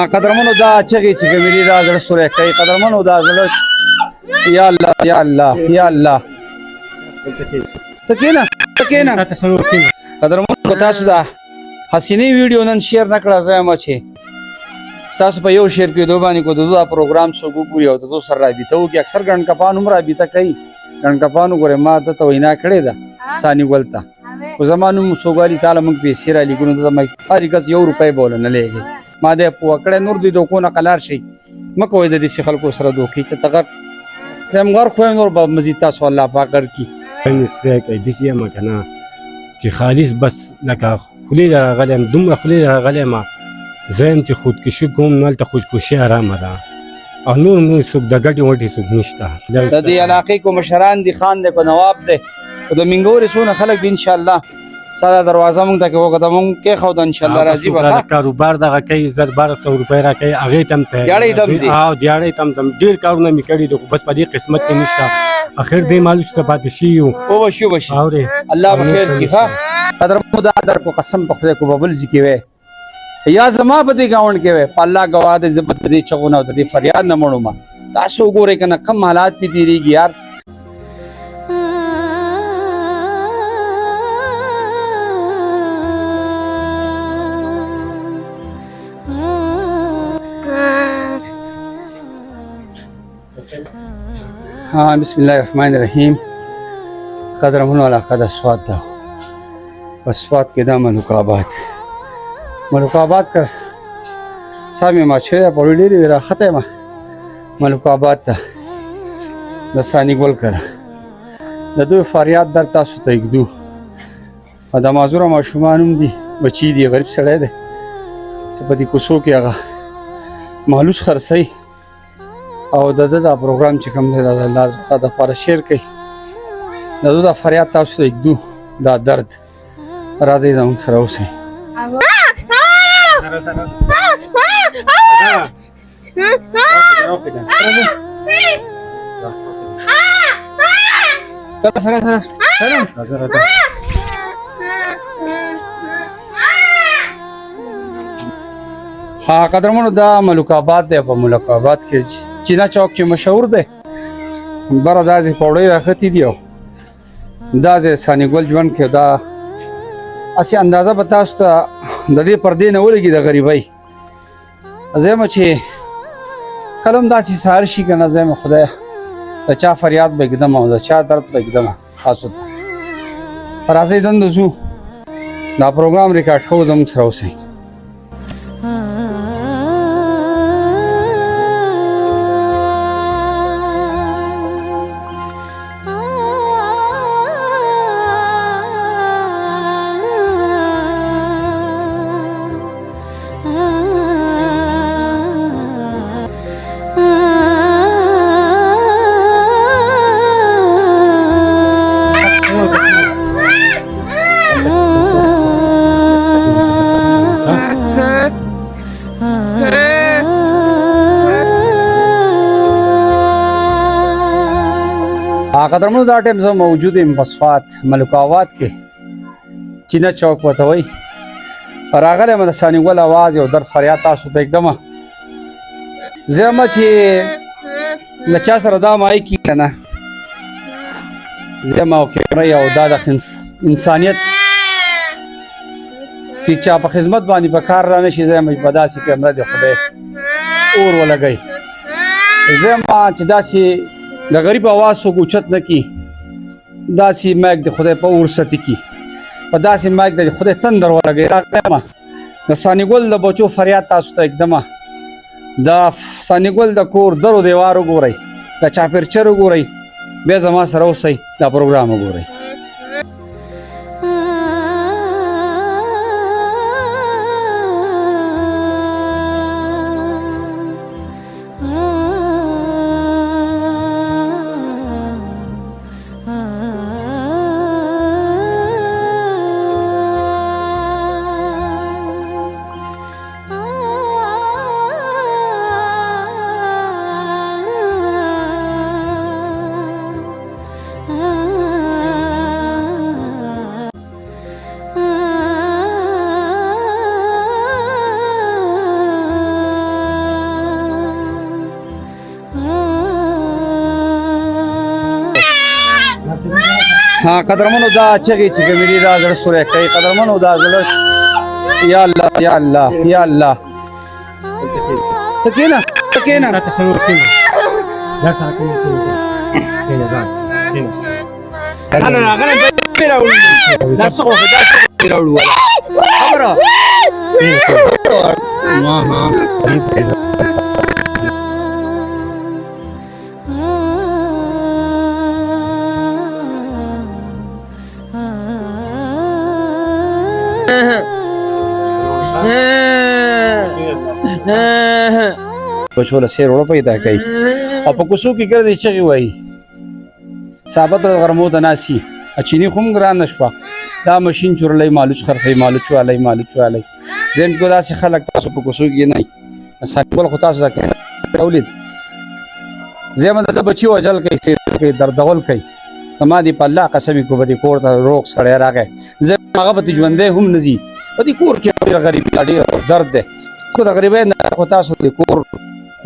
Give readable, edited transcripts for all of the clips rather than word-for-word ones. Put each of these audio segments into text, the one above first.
قدرمنو دا چغې چې کومې دي دا زړه سوری کوي قدرمنو دا زړه یا الله یا الله یا الله ته کېنه قدرمنو تاسو دا حسینې ویډیو نن شیر نه کړه زه یم چې ستاسو په یو شیر کېدو باندې کو د دوه پروګرام څوک وګوري او د دوه سره رابطه وکړي اکثر ګڼکپان هم رابطه کوي ګڼکپانو ګورې ما ته وینا کړې ده ثاني ګل ته خو زما نوم سوګوالي تعالی موږ پیسې رالیږو نو زما هر کس 1 روپۍ به ولنه لېږي ما دې پوه کړی نور دې دوکونه قلار شي مه کوئ د داسې خلکو سره دوکې چې ته غر یم غر خو نور به مزید تاسو الله پاک درکړي داسې یم که نه چې خالص بس لکه خولې ته راغلی یم دومره خولې ته راغلی یم زه یم چې خودکشي کوم نو هلته خودکشي ارامه ده او نور څوک د ګټې وټې څوک نشته د دې علاقې کو مشران دي خان دی کو نواب دی خو د مینګورې څونه خلک دي انشاءالله ساده دروازه مونږ ته وکړه مونږ کېښوده انشاءالله راځي به کاروبار دغه کوي 1200 روپۍ راکوي هغې ته هم دیاړۍ ته هم ځي دیاړۍ ته هم ډېر کارونه مې کړي دي خو بس په دې قسمت کې نشته اخر دې مالوس ته پاتې شي یو وبشي الله به خیر کړي ښه قدرمنو دا درکو قسم په خدای کو به بل ځای کې وی یا زما په دې ګاونډ کې وی په الله ګواه دی زه به د دې چغونه او د دې فریاد نه مړم تاسو وګورئ که نه کم حالات پې تېرېږي یار بسم الله الرحمن الرحیم قدرمنو علاقه د سوات ده په سوات کې دا ملوک آباد که صاحب یې مات شوی ده پړوي ډېرې وې راښتی یم ملوک آباد ته د ثاني ګل کره د دوی فریاد در تاسو ته ږدو او د معذوره ماشومان هم دي بچي دي غریب سړی دی څه په دې کوڅو کې هغه مالوس خرڅوي او د ده دا پروګرام چې کوم دی د الله رضا دپاره شیر کوي د دوی دا فریاد تاسو ته ږدو دا درد راځئ زموږ سره اوسئ ها قدرمنو دا ملوک آباد دی په ملوک آباد کې چینا چوک چې مشهور دی بره دا ځای پوړۍ راښتي دي او دا ځای ثاني ګل ژوند کې دا هسې اندازه به تاسو ته د دې پردې نه ولګي د غریبۍ زه یم چې کله هم داسې سهار شي که نه زه یم خدایه د چا فریاد به ږدم او د چا درد به ږدم خاصو ته راځئ دنده ځو دا پروګرام ریکارډ کوو زموږ سره اوسئ قدرمنو دا ټایم زه موجود یم په سوات ملوک آباد کې چینه چوک ورته وایي راغلی یم د ثاني ګل اواز یو در فریاد تاسو ته ږدمه زه یم چې له چا سره دا مایي کي که نه زه یم او کیمره او دا د انسانیت چې چا په خدمت باندې په کار را نه شي زه یم په داسې کیمره د خدای اور ولګئ زه یم چې داسې د غریب اواز څوک اوچت نه کي داسې مایک د خدای په اور سطي کي په داسې مایک د خدای تندر ولګئ راغلی یم د ثاني ګل د بچو فریاد تاسو ته ږدمه د ثاني ګل د کور درو دیوار وګورئ د چاپېرچر وګورئ بیا زما سره اوسئ دا پروګرام وګورئ ها قدرمنو دا چغې چې کومې دي دا زړه سوری کوي قدرمنو دا زړه یا الله یا الله یا الله ته کېنه ته کېنه لا تصور كلمة لا تعطيني كلمة انا غنم راوړو دا څه خو دا څه راوړو خبره بچو له سیر وړو پیدا کوي او په کوڅو کې ګرځي چغې وایي ثابت غرمو ته ناسي اچینی خو هم ګران نشوه دا ماشین چورلی مالوچ خرڅوي مالوچ والی زم کو داسې خلک تاسو په کوڅو کې نه سانګل خو تاسو ځکه ولید زم د بچي وجل کوي دردول کوي ما دې په الله قسم کو به کور ته روغ سړی راغی زم هغه به ژوندې هم نزي په دې کور کې غریب ډېر درد ده خو د غریبۍ نه خو تاسو د کور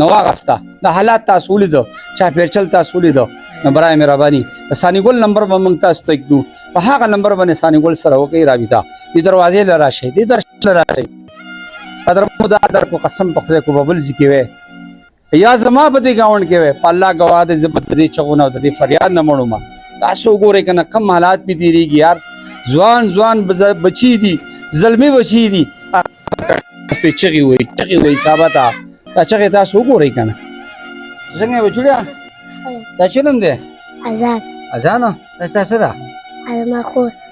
نو واغسته د حالات تاسو ولیدو چا پیرچل تاسو ولیدو نو برای مهرباني د ثانیګل نمبر به موږ تاسو ته کړو په هغه نمبر باندې ثانیګل سره وکړئ رابطه دې دروازې له راشي دې درشل راشي قدر مو دا در کو قسم په خدای کو ببل ذکی وې یا زما په دې گاوند کې وې په الله گواه دې زبر دې چغونه دې فریاد نه مړو ما تاسو وګورئ کنه کم حالات به تیریږي یار ځوان بچی دي زلمی بچی دي استه چغي وې ثابته دا چغي تاسو وګورئ کنه څنګه بچړیا دا چلم دی اذان تاسو ده علما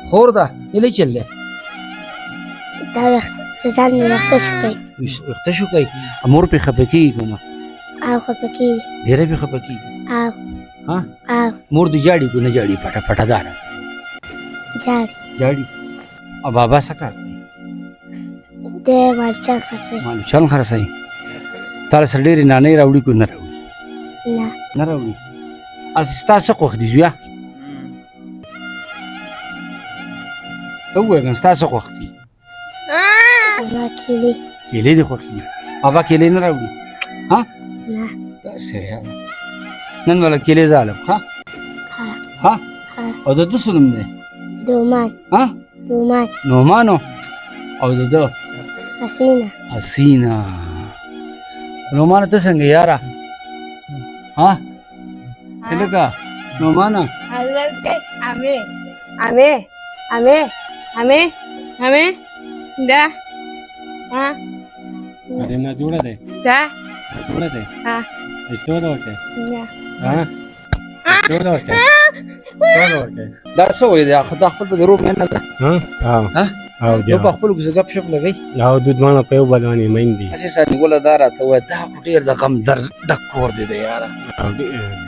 خور ده یلی چلله دا ځان نه وخت شو کوي امور په خپکی کومه او خپکی ډیره په خپکی او ها مور دی جاړي کو نه جاړي پټه دار جاړي او بابا سکه دې مالچان خرسي تر سره ډیره نه راوړي کو نه راوړي نه راوړي اسستا څه خوخ دي زویا ته وګورئ ستاسو خوخ دي کېلې دي خوخ دي بابا کېلې نه راوړي ها نه تاسو نن ولا کېلې ظالم ها او د دوه سلم دی دومان ها نومانو او د حسینا نومان ته څنګه یارا ها کلکا نومانا ame da ha Arena jura de ja ha eso do ke ya ha eso do ke دا څه وایي دا خدای خپل په روح نه ده ها او نو په خپل کې غپ شپ لګي او د دوه په یو باندې مېندي اساسا نیول دا راته وای دا ډیر د کم در ډک کور دی یار او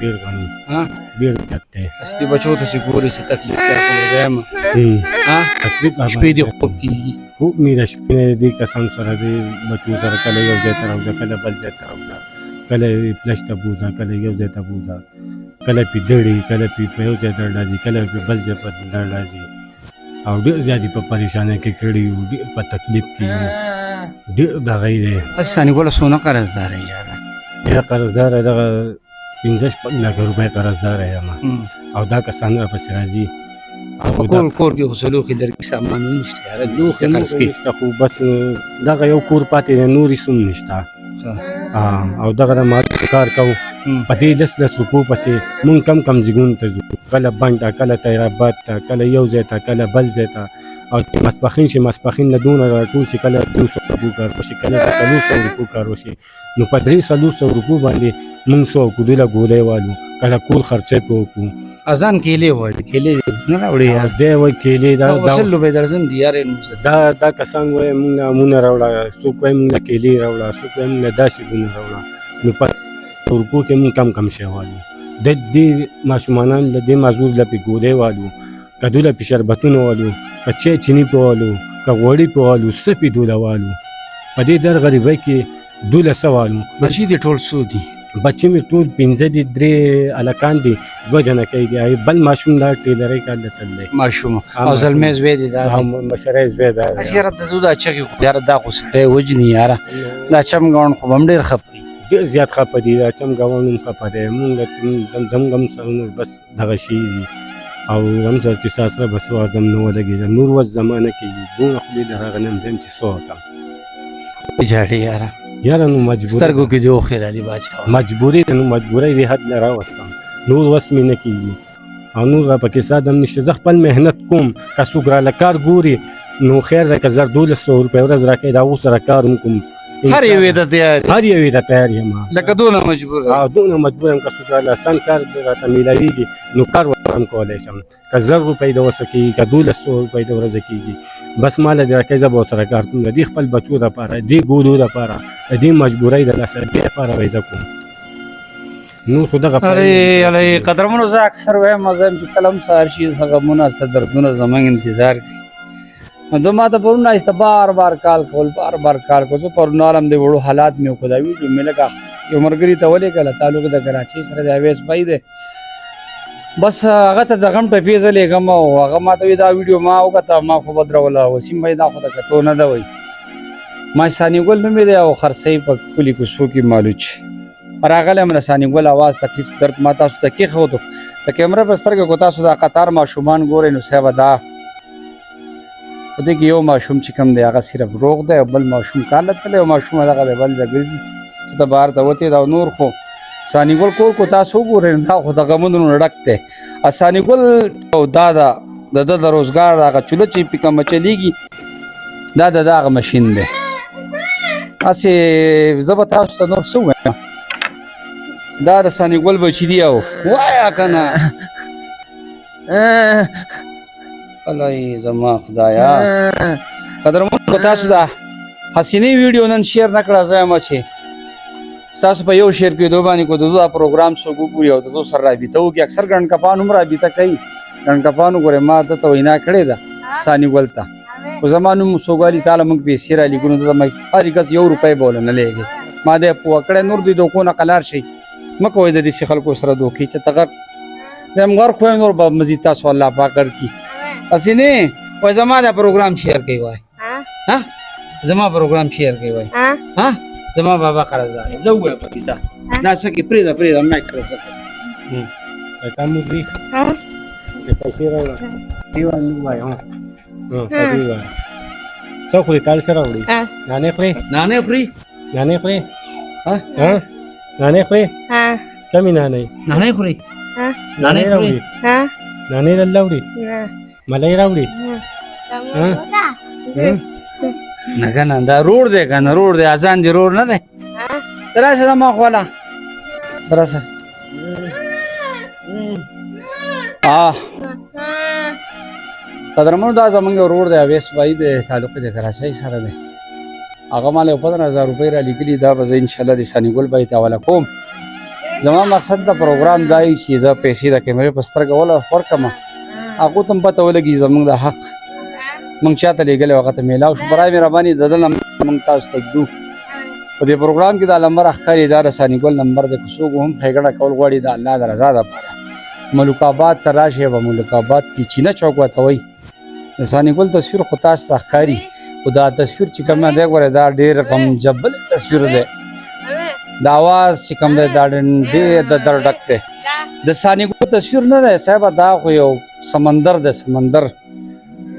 ډیر غني ها ډیر ته استی بچو ته چې ګوري څه تکلیف کوي زما ها تکلیف شپې دی خو کی خو مې د شپې دی قسم سره دی بچو سره کله یو ځای ته راوځه کله بل ځای ته راوځه کله پلش ته بوزا کله یو ځای ته بوزا کله پی دړي کله پی په یو ځای ته راځي کله په بل ځای ته راځي او ډېر زیاتې په پریشانۍ کې کړي یو ډېر په تکلیف کې یو ډېر دغه یې دی اساني ګوله سونه قرضدار یار یا قرضدار دغه 15 لک روپۍ قرضدار یم او دا کسان راپسې راځي کور کې غسلو کې لرګي سامان نشته یار لوخ قرض کې خو بس دغه یو کور پاتې دی نورې سوم نشته او دغه د ما کار کوو په دې 10 روپو پسې مونږ کم زیګون ته ځو کله بنډه کله تیراباد ته کله یو ځای ته کله بل ځای ته او ماسپخین نه دونه راټول شي کله 200 روپو کار وشي کله 300 روپو کار وشي نو په 300 روپو باندې مونږ سو کوډله ګولې والو کله کور خرچې کوو اذان کېلې وای کېلې نه راوړي یار دې وای کېلې دا وسلو به درځن دی یار دا کسان وای مونږ راوړا څوک وای مونږ کېلې راوړا څوک وای مونږ داسې ګونه راوړا نو په ورکو کې مونږ کم شي والو د دې ماشومانان د دې مازور لپاره ګولې والو کدو لپاره شربتونه والو کچې چینی په والو کغوړی په والو سپې دوله والو په دې در غریبۍ کې دوله سوالو بچی دې ټول سو دي بچی مې ټول 15 دي 3 الکان دي 2 جنا کوي بل ماشوم دا ټیلرې کار لټلې ماشوم او زلمې زوی دي دا مشره زوی دا اشیره د دوه چکی یار دا غوسه وجنی یار دا چم غون خو بم ډیر خپي ډیر زیات خپه دي دا چم غوونم خپه دي مونږ زمزم سره بس دغه شي دي او هم سره چې ستا سره به سرو اعظم نه ولګېده نور وس زمانه کېږي دونه خولې له هغه نه هم زم چې څه وکړم جاړي یاره یاره نو مجبور سترګو کې دې اوښې رالي باچا مجبوري ده نو مجبورۍ دې حد نه راوستم نور وس مې نه کېږي او نور را پکې ساده هم نشته زه خپل محنت کوم که څوک راله کار ګوري نو خیر ده که 1200 روپۍ ورځ راکوي د هغو سره کار هم کوم هر یوې ته تیار هر یوې ته تیار یم لکه دونه مجبور او دونه مجبور یم که څوک راله اسان کار راته میلاویږي نو کار ورته هم کولی شم که 1000 روپۍ د ورسه کېږي که 1200 روپۍ د ورځه کېږي بس ماله دې راکوي زه به ورسره کار کوم د دې خپل بچو دپاره دې ګولو دپاره د دې مجبورۍ د لاسه دې دپاره به یې زه کوم نور خو دغه ارے قدرمنو زه اکثر وایم زه چې کله هم سهار شي څه غمونه څه دردونه زموږ انتظار کوي نو ما ته پرون نایسته بار کال کول زه پرون عالم د وړو حالات مې وکړه دا ویډیو مې لږه یو ملګري ته ولیکله تعلق د کراچۍ سره د اویس بھائی دی بس هغه ته دغه هم ټپې زه لیکم او هغه ما ته وایي دا ویډیو ما وکته ما خو بدروله وسیم بھائی دا خو د کتو نه ده وایي ما ثاني ګل نومې دی او خرڅۍ په کلي کوڅو کې مالوچ راغلی یم د ثاني ګل اواز تکلیف درد ما تاسو ته کېښودو د کیمره په سترګه کو تاسو دا قطار ماشومان ګورئ نو صاحبه دا په دې کې یو ماشوم چې کوم دی هغه صرف روغ دی او بل ماشوم کار له تللی او ماشوم دغه دی بل ځای ګرځي چې ته بهر ته وتې دا نور خو ثاني ګل کور کو تاسو وګورئ دا خو د غمونو نه ډک دی ثاني ګل او دا د ده د روزګار هغه چوله چې پې کومه چلیږي دا د هغه مشین دی هسې زه به تاسو ته نور څه ووایم دا د ثاني ګل بچي دي او وایه که نه الهی زما خدایا قدرمنو تاسو دا حسینې ویډیو نن شیر نه کړه زه یم چې ستاسو په یو شیر کېدو باندې کو د دوه پروګرام څوک وګوري او د دو سره رابطه وکړي اکثر ګڼ کپان هم رابطه کوي ګڼ کپان وګورئ ما ده ته وینا کړې ده ثاني ګل ته خو زما نوم سوګالي تعالی موږ پیسې رالیږو نو ته هر کس 1 روپۍ به ونه لیږي ما دی پوه کړی نور دوی دوکو نه قلار شي مه کوئ د داسې خلکو سره دوکې چې ته غر زم غر خو نور به مزید تاسو الله پاک درکړي حسینې وایي زما دا پروګرام شیر کوي وایي ها زما پروګرام شیر کوي وایي ها زما بابا قرضدار زه ووایم پکې ځه دا څه کې پرېږده مایک کړه څه کوي تا مو دی پیسې راوړه دیوال نو وایي دې وایي څه خوري تال سره راوړي نانې خوري نانې خوري نانې خوري نانې خوري کمې نانې خوري نانې راوړي نانې راوړي ملای راوړي نه که نه دا روډ دی که نه روډ دی اذان دی روډ نه دی راشه زما خواله راشه قدرمنو دا زموږ یو روډ دی اویس بھائی دی تعلق د کراچۍ سره دی هغه ما له 15000 روپۍ رالیږلي دا به زه انشاءالله د ثاني ګل بھائی ته حواله کوم زما مقصد د پروګرام دا وي چې زه پیسې د کیمرې په سترګه ورکړم هغو ته هم پته ولګي زموږ د حق موږ چاته لیږلی هغه ته میلاو شو برای مهرباني د ده موږ تاسو ته ږدو په دې پروګرام کې دا نمبر ښکاري دا د ثاني ګل نمبر دی که څوک هم ښېګڼه کول غواړي د الله د رضا دپاره ملک آباد ته راشئ به ملک آباد کې چینه چوک ورته وایي د ثاني ګل تصویر خو تاسو ته ښکاري خو دا تصویر چې کوم دی ګورئ دا ډېر غمجبل تصویر دی د اواز چې کوم دی دا ډېر د در ډک دی د ثاني ګل تصویر نه دی صاحبه دا خو یو سمندر دی سمندر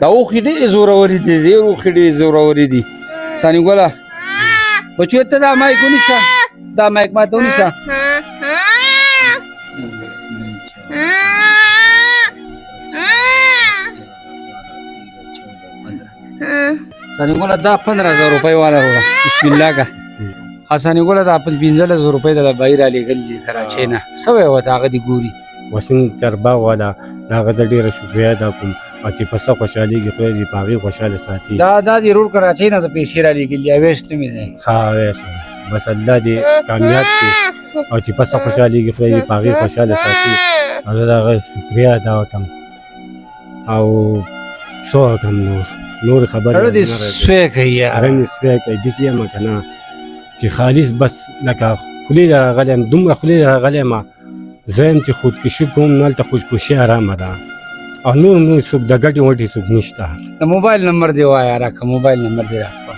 دا اوښې ډېرې زورورې دي ډېر اوښې ډېرې زورورې دي ثاني ګله بچو ته دا مایک ونیسه دا مایک ما ته ونیسه ثاني ګله دا 15000 روپۍ والا وروړه بسم الله که ثاني ګله دا 15000 روپۍ د بهر رالیږلي دي کراچۍ نه څه وایي ورته هغه دې ګوري وسیم چرباغ والا د هغه زه ډېره شکریه ادا کوم او چې په څه خوشحالېږي خدای دې په هغې خوشحاله ساتي دا دې روډ کراچۍ نه د پیسې رالیږلي اویس نومې دی ښه اویس بس الله دې کامیاب کړي او چې په څه خوشحالېږي خدای دې په هغې خوشحاله ساتي او زه د هغه شکریه ادا وکړم او څه وکړم نور خبرې دې سوی کوي هغه مې سوی کوي داسې یم که نه چې خالص بس لکه خولې ته راغلی یم دومره خولې ته راغلی یم زه یم چې خودکشي کوم نو هلته خودکشي ارامه ده او نور نو څوک د ګټې وټې څوک نشته د موبایل نمبر دی وایه راکړه موبایل نمبر دی راکړه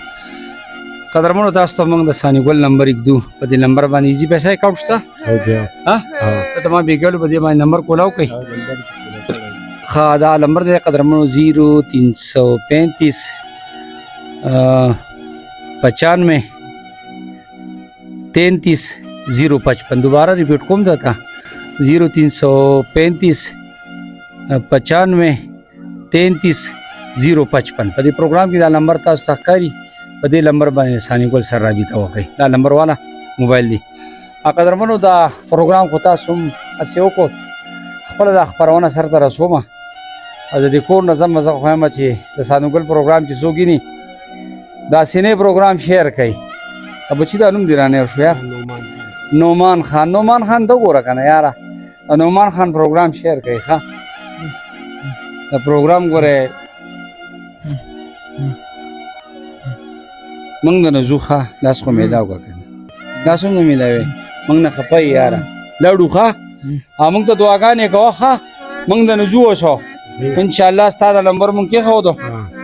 قدرمنو تاسو ته موږ د ثاني ګل نمبر ایږدو په دې نمبر باندې ایزي پیسه اکاونټ شته ته ما بېګلو په دې باندې نمبر کولاو کوي دا نمبر دی قدرمنو 0335 95 33 055 دوبارہ ریپیٹ کوم داتا 0335 95 33 055 په دې پروګرام کې دا نمبر تاسو ته ښکاري په دې نمبر باندې ثاني ګل سره رابطه وکړئ دا نمبر والا موبایل دی قدرمنو دا پروګرام خو تاسو هم هسې وکړو خپله دا خپرونه سر ته رسومه او د دې کور نه زه مزه خوایم چې د ثاني ګل پروګرام چې څوک ویني دا سینې پروګرام شیر کوي بچی دا نوم دی رانه شو یار نومان خان ته ګوره کنه یاره نومان خان پروګرام شیر کوي ښه دا پروګرام ګوره موږ د نزو ښه لاس خو میلاو که کنه لاس څنګه میلاوې موږ نه خفه یاره لاړو ښه موږ ته دعاګانې کوه ښه موږ د نزو اوسو انشاءالله ستا دا نمبر مونږ کېښودو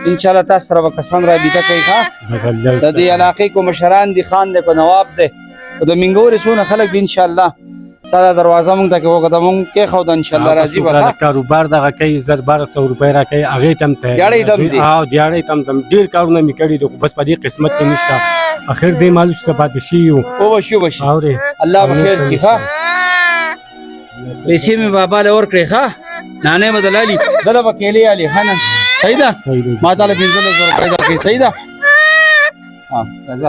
انشاءالله تاسو سره به کسان رابطه کوي ښه د دې علاقې کو مشران دي خان دی کو نواب دی او د مینګورې څونه خلک دي انشاءالله ستا دا دروازه مونږ ته وکړه مونږ کېښوده انشاءالله راځي به کاروبار دغه کوي 1200 روپۍ راکوي هغې ته هم دیاړۍ ته هم ځي دیاړۍ ته هم ډېر کارونه مې کړي دي خو بس په دې قسمت کې نشته اخر دې مالوچ ته پاتې شي یو وبشي الله به خیر کړي ښه پیسې مې بابا له ورکړې ښه نانې به دلالي دله به کیلې الي ښه نن صحیح ده ما تا له 1500 روپۍ درکوي صحیح ده راځه